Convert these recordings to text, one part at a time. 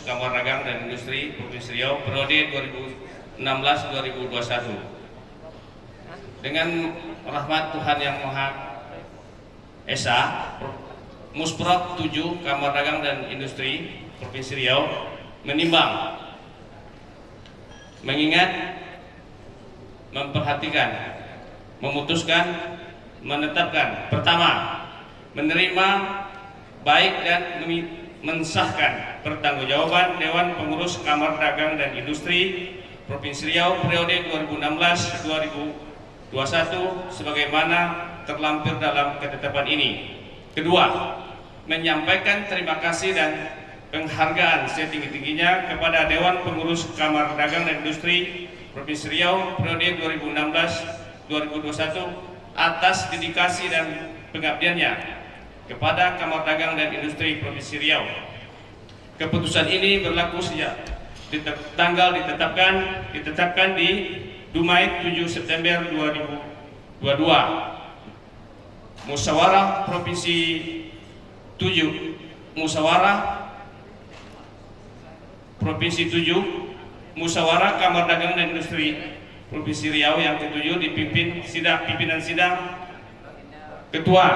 Kamar Dagang dan Industri Provinsi Riau periode 2016-2021. Dengan rahmat Tuhan Yang Maha Esa, Musprov 7 Kamar Dagang dan Industri Provinsi Riau menimbang, mengingat, memperhatikan, memutuskan, menetapkan. Pertama, menerima baik dan mensahkan pertanggungjawaban Dewan Pengurus Kamar Dagang dan Industri Provinsi Riau periode 2016-2021 sebagaimana terlampir dalam ketetapan ini. Kedua, menyampaikan terima kasih dan penghargaan setinggi-tingginya kepada Dewan Pengurus Kamar Dagang dan Industri Provinsi Riau periode 2016-2021 atas dedikasi dan pengabdiannya kepada Kamar Dagang dan Industri Provinsi Riau. Keputusan ini berlaku sejak tanggal ditetapkan di Dumai 7 September 2022. Musyawarah Provinsi 7, Musyawarah Provinsi 7, Musyawarah Kamar Dagang dan Industri Provinsi Riau yang ketujuh dipimpin pimpinan sidang Ketua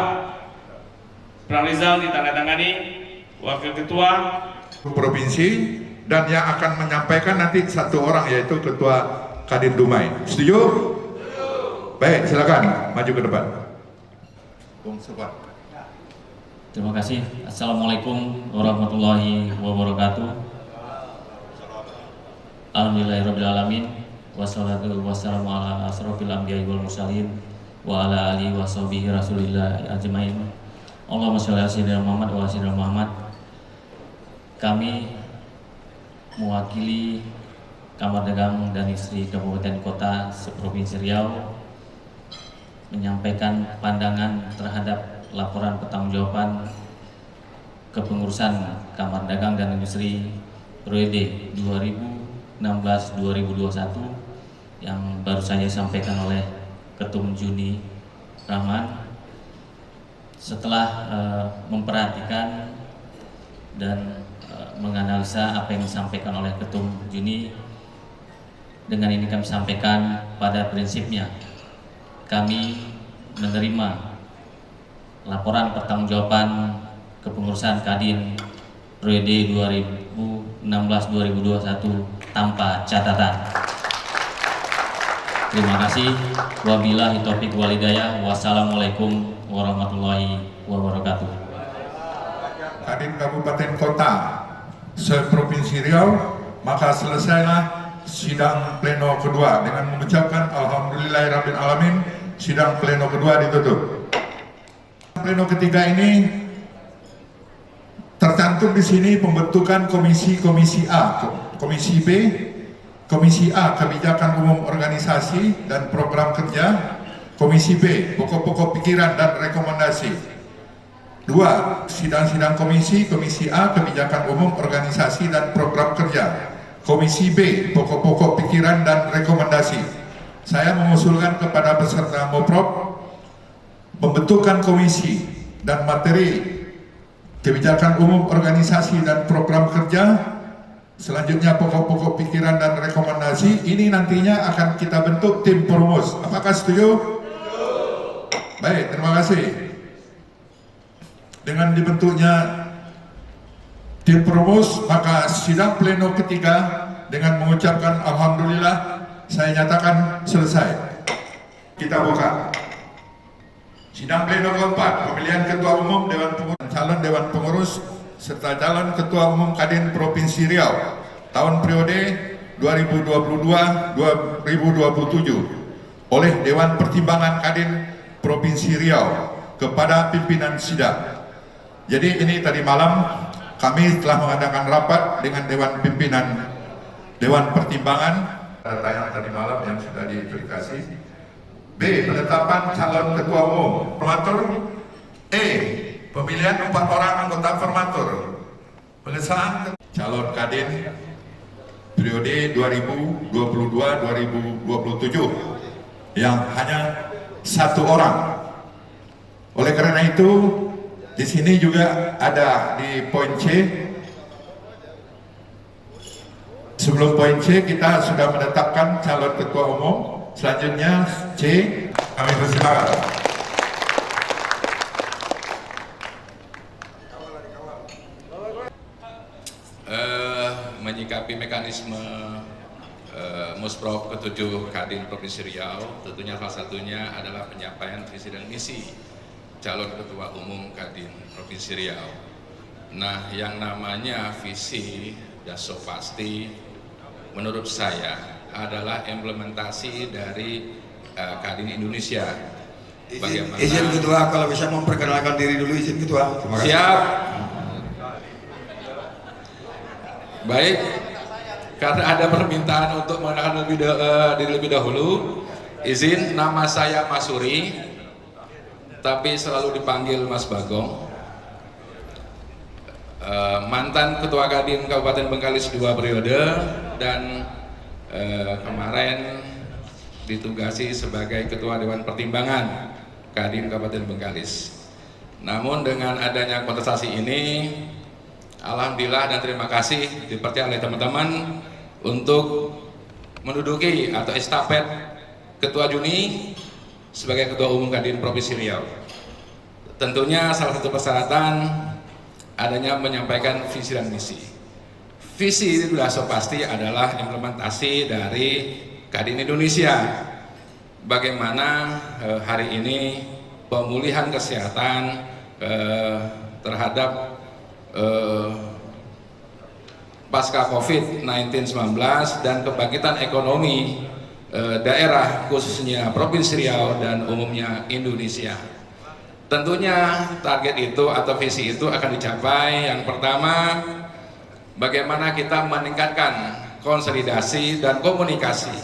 Pramrizal ditandatangani, Wakil Ketua Provinsi, dan yang akan menyampaikan nanti satu orang yaitu Ketua Kadin Dumai. Setuju? Baik, silakan maju ke depan. Bung Sobat. Terima kasih. Assalamualaikum warahmatullahi wabarakatuh. Alhamdulillahirrahmanirrahim. Wassalatu wassalamu ala asrofil anbiya'i wal mursalin wa ala alihi wa sahbihi rasulillah ajmain. Allahumma sholli ala sayyidina Muhammad wa ala sayyidina Muhammad. Kami mewakili Kamar Dagang dan Industri Kabupaten Kota seprovinsi Riau menyampaikan pandangan terhadap laporan pertanggungjawaban kepengurusan Kamar Dagang dan Industri periode 2016-2021 yang baru saja disampaikan oleh Ketum Juni Rahman. Setelah memperhatikan dan menganalisa apa yang disampaikan oleh Ketum Juni, dengan ini kami sampaikan pada prinsipnya kami menerima laporan pertanggungjawaban kepengurusan Kadin periode 2016-2021 tanpa catatan. Terima kasih. Wabillahi taufiq wal hidayah. Wassalamualaikum warahmatullahi wabarakatuh. Kadin Kabupaten Kota seprovinsi Riau, maka selesailah sidang pleno kedua dengan mengucapkan alhamdulillahirabbil alamin. Sidang pleno kedua ditutup. Pleno ketiga ini tercantum di sini pembentukan komisi A, komisi B, komisi A kebijakan umum organisasi dan program kerja, komisi B pokok-pokok pikiran dan rekomendasi. Dua, sidang-sidang komisi A kebijakan umum organisasi dan program kerja, komisi B pokok-pokok pikiran dan rekomendasi. Saya mengusulkan kepada peserta Moprov pembentukan komisi dan materi kebijakan umum organisasi dan program kerja, selanjutnya pokok-pokok pikiran dan rekomendasi. Ini nantinya akan kita bentuk tim perumus. Apakah setuju? Baik, terima kasih. Dengan dibentuknya tim perumus, maka sidang pleno ketiga dengan mengucapkan alhamdulillah saya nyatakan selesai. Kita buka sidang pleno keempat, pemilihan ketua umum Dewan Pengurus, calon Dewan Pengurus serta calon ketua umum Kadin Provinsi Riau tahun periode 2022-2027 oleh Dewan Pertimbangan Kadin Provinsi Riau kepada pimpinan sidang. Jadi ini tadi malam kami telah mengadakan rapat dengan Dewan Pimpinan Dewan Pertimbangan. Data yang tadi malam yang sudah diverifikasi. B. Penetapan calon ketua umum formatur. E. Pemilihan 4 orang anggota formatur. Pengesahan calon Kadin periode 2022-2027 yang hanya 1 orang. Oleh karena itu di sini juga ada di poin C Sebelum poin C, kita sudah menetapkan calon ketua umum. Selanjutnya C, kami persilakan. Menyikapi mekanisme Musprov ke-7 Kadin Provinsi Riau, tentunya salah satunya adalah penyampaian visi dan misi calon ketua umum Kadin Provinsi Riau. Nah, yang namanya visi dan so pasti menurut saya adalah implementasi dari Kadin Indonesia. Bagaimana? Izin ketua, kalau bisa memperkenalkan diri dulu, izin ketua. Terima kasih. Siap. Baik, karena ada permintaan untuk mengenalkan diri lebih dahulu, izin, nama saya Mas Suri, tapi selalu dipanggil Mas Bagong. Mantan Ketua Kadin Kabupaten Bengkalis 2 periode dan kemarin ditugasi sebagai Ketua Dewan Pertimbangan Kadin Kabupaten Bengkalis. Namun dengan adanya kontestasi ini, alhamdulillah dan terima kasih dipercaya oleh teman-teman untuk menduduki atau estafet Ketua Juni sebagai Ketua Umum Kadin Provinsi Riau. Tentunya salah satu persyaratan adanya menyampaikan visi dan misi. Visi itu sudah so pasti adalah implementasi dari Kadin Indonesia. Bagaimana hari ini pemulihan kesehatan terhadap pasca COVID-19 dan kebangkitan ekonomi daerah khususnya Provinsi Riau dan umumnya Indonesia. Tentunya target itu atau visi itu akan dicapai. Yang pertama, bagaimana kita meningkatkan konsolidasi dan komunikasi.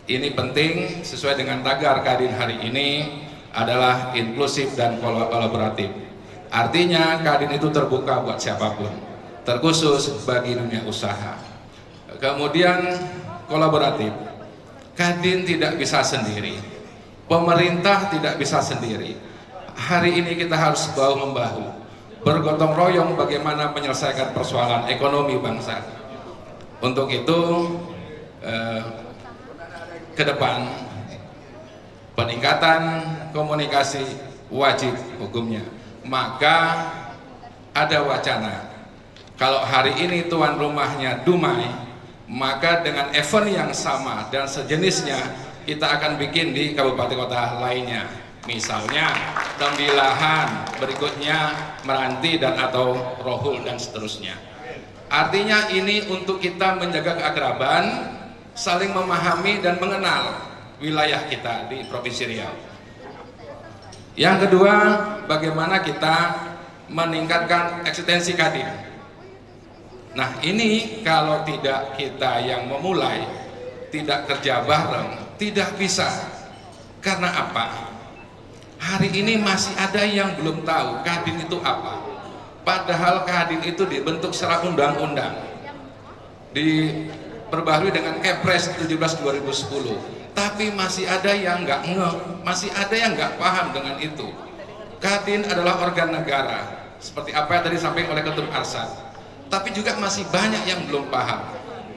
Ini penting sesuai dengan tagar Kadin hari ini adalah inklusif dan kolaboratif. Artinya Kadin itu terbuka buat siapapun, terkhusus bagi dunia usaha. Kemudian kolaboratif. Kadin tidak bisa sendiri, pemerintah tidak bisa sendiri. Hari ini kita harus bahu-membahu, bergotong royong bagaimana menyelesaikan persoalan ekonomi bangsa. Untuk itu ke depan peningkatan komunikasi wajib hukumnya. Maka ada wacana kalau hari ini tuan rumahnya Dumai, maka dengan event yang sama dan sejenisnya kita akan bikin di kabupaten kota lainnya, misalnya Tembilahan, berikutnya Meranti dan atau Rohul dan seterusnya. Artinya ini untuk kita menjaga keakraban, saling memahami dan mengenal wilayah kita di Provinsi Riau. Yang kedua, bagaimana kita meningkatkan eksistensi Kadin. Nah, ini kalau tidak kita yang memulai, tidak kerja bareng, tidak bisa. Karena apa? Hari ini masih ada yang belum tahu Kadin itu apa. Padahal Kadin itu dibentuk secara undang-undang, diperbaharui dengan Kepres 17/2010. Tapi masih ada yang nggak ngeh, masih ada yang nggak paham dengan itu. Kadin adalah organ negara, seperti apa yang tadi disampaikan oleh Ketum Arsad. Tapi juga masih banyak yang belum paham.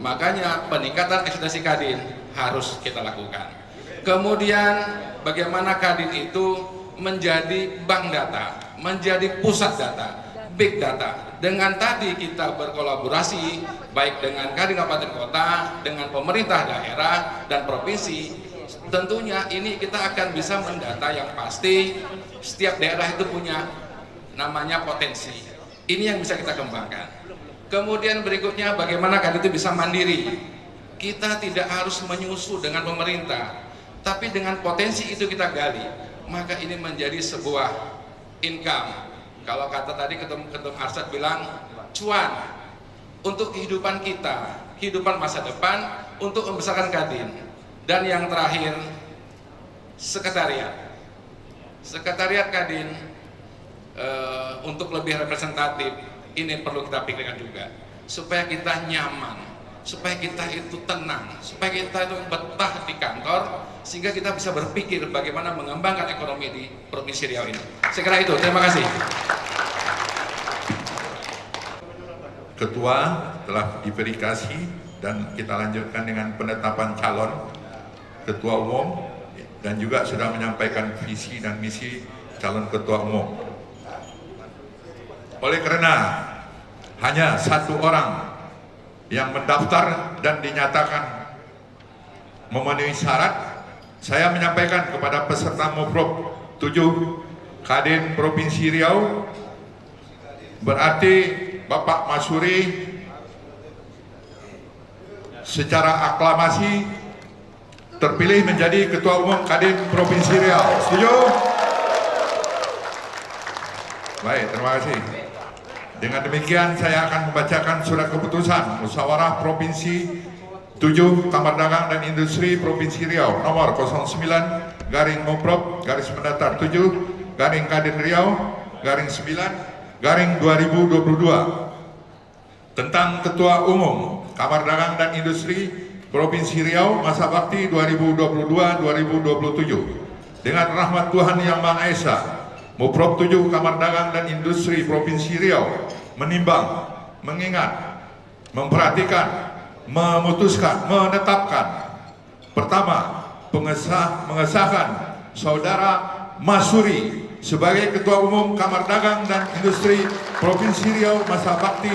Makanya peningkatan eksistensi Kadin harus kita lakukan. Kemudian bagaimana Kadin itu menjadi bank data, menjadi pusat data, big data. Dengan tadi kita berkolaborasi baik dengan Kadin Kabupaten Kota, dengan pemerintah daerah dan provinsi. Tentunya ini kita akan bisa mendata yang pasti. Setiap daerah itu punya namanya potensi. Ini yang bisa kita kembangkan. Kemudian berikutnya bagaimana Kadin itu bisa mandiri. Kita tidak harus menyusu dengan pemerintah, tapi dengan potensi itu kita gali. Maka ini menjadi sebuah income. Kalau kata tadi Ketum Arsad bilang cuan untuk kehidupan kita, kehidupan masa depan, untuk membesarkan Kadin. Dan yang terakhir, sekretariat Kadin untuk lebih representatif. Ini perlu kita pikirkan juga supaya kita nyaman, supaya kita itu tenang, supaya kita itu betah di kantor, sehingga kita bisa berpikir bagaimana mengembangkan ekonomi di Provinsi Riau ini. Sekira itu, terima kasih. Ketua telah diverifikasi dan kita lanjutkan dengan penetapan calon ketua umum dan juga sudah menyampaikan visi dan misi calon ketua umum. Oleh karena hanya satu orang yang mendaftar dan dinyatakan memenuhi syarat, saya menyampaikan kepada peserta Muprov 7 Kadin Provinsi Riau, berarti Bapak Masuri secara aklamasi terpilih menjadi Ketua Umum Kadin Provinsi Riau. Setuju? Baik, terima kasih. Dengan demikian saya akan membacakan surat keputusan Musyawarah Provinsi 7 Kamar Dagang dan Industri Provinsi Riau nomor 09-Kadin-Riau-9-2022 tentang Ketua Umum Kamar Dagang dan Industri Provinsi Riau masa bakti 2022-2027. Dengan rahmat Tuhan Yang Maha Esa, Muprov 7 Kamar Dagang dan Industri Provinsi Riau menimbang, mengingat, memperhatikan, memutuskan, menetapkan. Pertama, mengesahkan Saudara Masuri sebagai Ketua Umum Kamar Dagang dan Industri Provinsi Riau masa bakti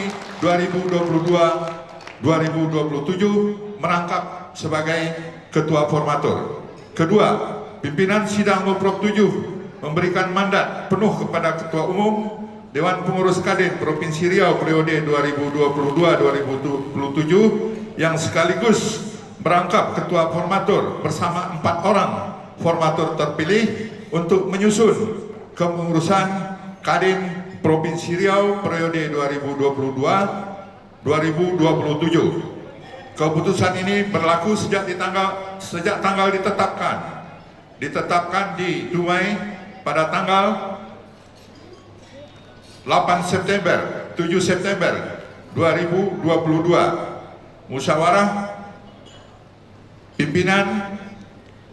2022-2027 merangkap sebagai Ketua Formatur. Kedua, pimpinan sidang Muprov 7 memberikan mandat penuh kepada Ketua Umum Dewan Pengurus Kadin Provinsi Riau periode 2022-2027 yang sekaligus merangkap Ketua Formatur bersama 4 orang formatur terpilih untuk menyusun kepengurusan Kadin Provinsi Riau periode 2022-2027. Keputusan ini berlaku sejak tanggal ditetapkan di Dumai pada tanggal 8 September, 7 September 2022. Musyawarah pimpinan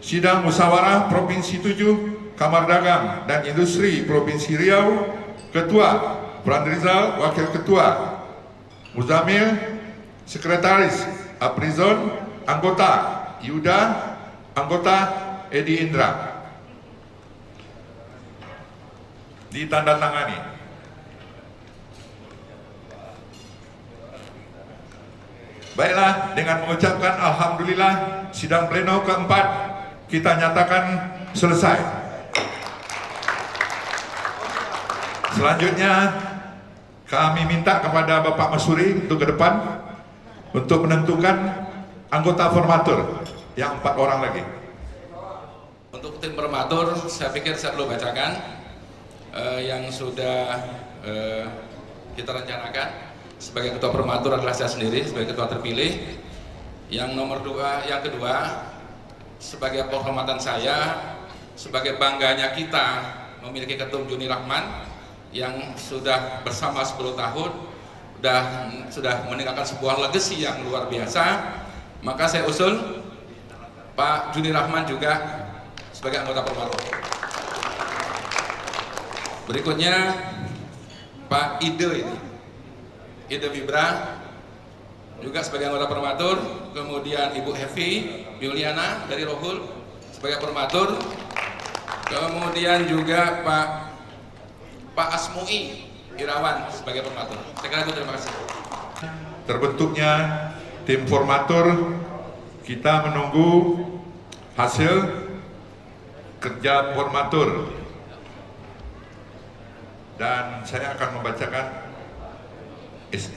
Sidang Musyawarah Provinsi 7 Kamar Dagang dan Industri Provinsi Riau, Ketua Frandrizal, Wakil Ketua Muzamil, Sekretaris Aprizon, Anggota Yuda, Anggota Edi Indra. Ditandatangani. Baiklah, dengan mengucapkan Alhamdulillah, sidang pleno keempat kita nyatakan selesai. Selanjutnya kami minta kepada Bapak Masuri untuk ke depan untuk menentukan anggota formatur yang 4 orang lagi. Untuk tim formatur, saya pikir saya perlu bacakan yang sudah kita rencanakan. Sebagai ketua formatur adalah saya sendiri sebagai ketua terpilih. Yang kedua sebagai penghormatan saya, sebagai bangganya kita memiliki Ketum Juni Rahman yang sudah bersama 10 tahun, sudah meninggalkan sebuah legacy yang luar biasa. Maka saya usul Pak Juni Rahman juga sebagai anggota formatur. Berikutnya Pak Ide Vibra juga sebagai anggota formatur. Kemudian Ibu Hevi Yuliana dari Rohul sebagai formatur. Kemudian juga Pak Asmui Irawan sebagai formatur. Saya kira itu, terima kasih. Terbentuknya tim formatur, kita menunggu hasil kerja formatur. Dan saya akan membacakan SK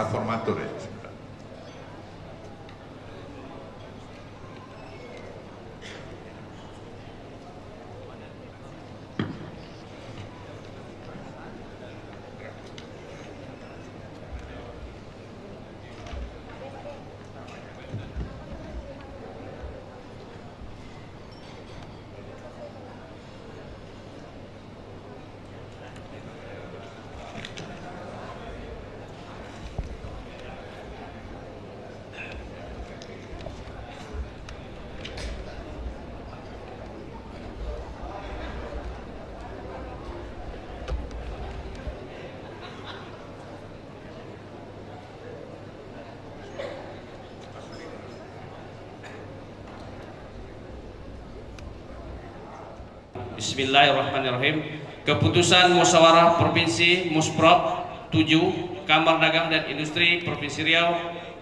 formatur ya. Bismillahirrahmanirrahim. Keputusan Musyawarah Provinsi Musprov 7 Kamar Dagang dan Industri Provinsi Riau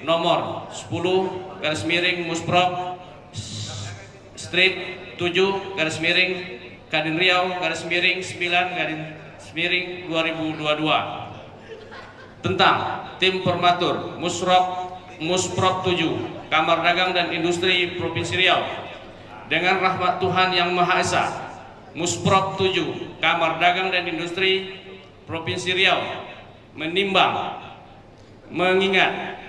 nomor 10 garis miring Musprov Street 7 garis miring Kadin Riau garis miring 9 garis miring 2022 tentang tim formatur Musprov 7 Kamar Dagang dan Industri Provinsi Riau dengan rahmat Tuhan Yang Maha Esa. Musprov 7 Kamar Dagang dan Industri Provinsi Riau menimbang, mengingat,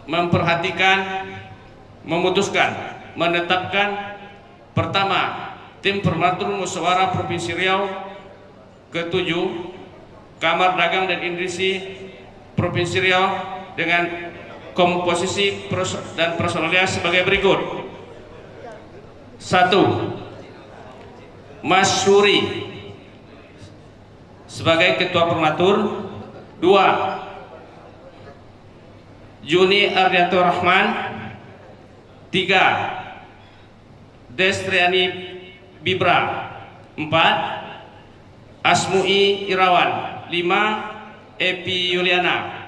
memperhatikan, memutuskan, menetapkan pertama, tim formatur Musyawarah Provinsi Riau ke-7 Kamar Dagang dan Industri Provinsi Riau dengan komposisi dan personalnya sebagai berikut. 1. Mas Suri sebagai Ketua Formatur. 2. Juni Ardianto Rahman. 3. Destriani Bibra. 4. Asmui Irawan. 5. Epi Yuliana.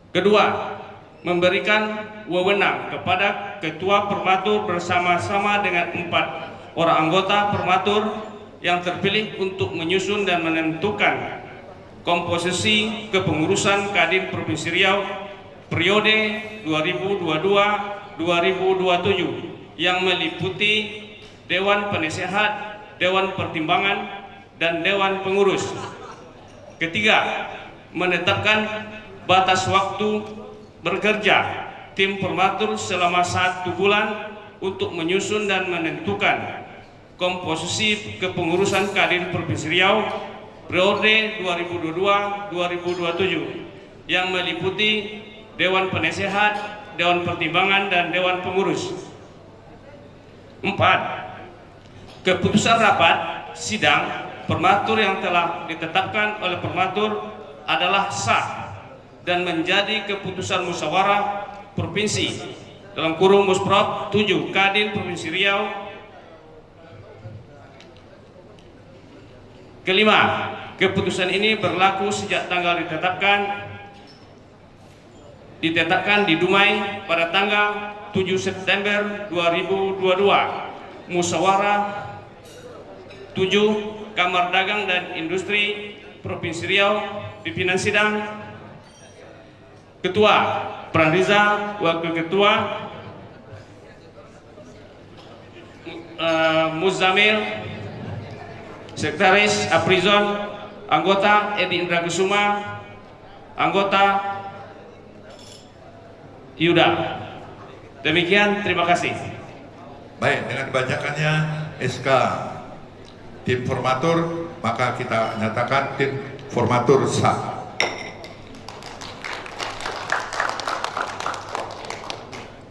Kedua, memberikan wewenang kepada Ketua Formatur bersama-sama dengan 4 orang anggota formatur yang terpilih untuk menyusun dan menentukan komposisi kepengurusan Kadin Provinsi Riau periode 2022-2027 yang meliputi Dewan Penasehat, Dewan Pertimbangan, dan Dewan Pengurus. Ketiga, menetapkan batas waktu bekerja tim formatur selama 1 bulan untuk menyusun dan menentukan komposisi kepengurusan Kadin Provinsi Riau periode 2022-2027 yang meliputi Dewan Penasehat, Dewan Pertimbangan, dan Dewan Pengurus. 4. Keputusan rapat sidang formatur yang telah ditetapkan oleh formatur adalah sah dan menjadi keputusan musyawarah provinsi dalam kurung Musprov 7 Kadin Provinsi Riau. Kelima, keputusan ini berlaku sejak tanggal ditetapkan di Dumai pada tanggal 7 September 2022. Musyawarah 7 Kamar Dagang dan Industri Provinsi Riau pimpinan sidang Ketua Pranriza, Wakil Ketua Muzamil, Sekretaris Aprizon, anggota Edi Indra Kusuma, anggota Yuda. Demikian, terima kasih. Baik, dengan dibacakannya SK tim formatur, maka kita nyatakan tim formatur sah.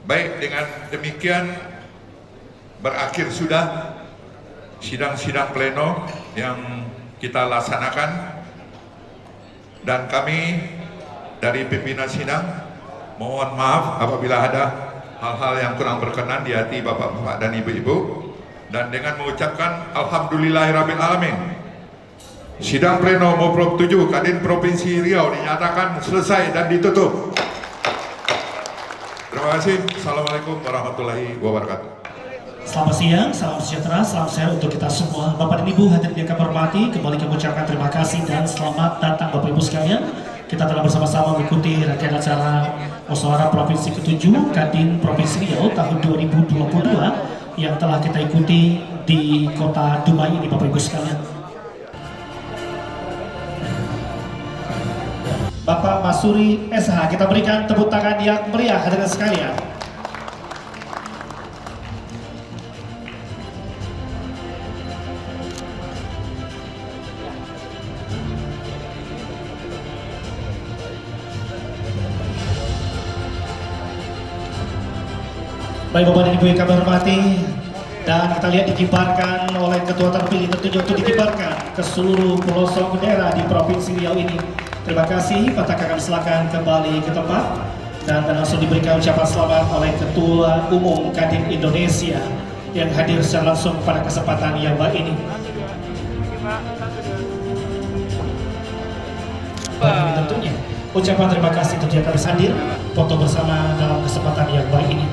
Baik, dengan demikian berakhir sudah sidang-sidang pleno yang kita laksanakan, dan kami dari pimpinan sidang mohon maaf apabila ada hal-hal yang kurang berkenan di hati bapak-bapak dan ibu-ibu, dan dengan mengucapkan alhamdulillahirabbil alamin, sidang pleno Musprov 7 Kadin Provinsi Riau dinyatakan selesai dan ditutup. Terima kasih. Assalamualaikum warahmatullahi wabarakatuh. Selamat siang, salam sejahtera, salam sehat untuk kita semua. Bapak dan Ibu hadirin yang kami hormati, kembali kami ucapkan terima kasih dan selamat datang Bapak Ibu sekalian. Kita telah bersama-sama mengikuti rangkaian acara Musyawarah Provinsi ke-7 Kadin Provinsi Riau tahun 2022 yang telah kita ikuti di kota Dumai ini Bapak Ibu sekalian. Bapak Masuri SH, kita berikan tepuk tangan yang meriah hadirin sekalian. Baik Bapak dan Ibu yang kami hormati, dan kita lihat dikibarkan oleh ketua terpilih tentunya untuk dikibarkan ke seluruh pelosok daerah di Provinsi Riau ini. Terima kasih, Pak kami silakan kembali ke tempat dan langsung diberikan ucapan selamat oleh Ketua Umum Kadin Indonesia yang hadir secara langsung pada kesempatan yang baik ini. Dan ini tentunya ucapan terima kasih tentunya kami hadir foto bersama dalam kesempatan yang baik ini.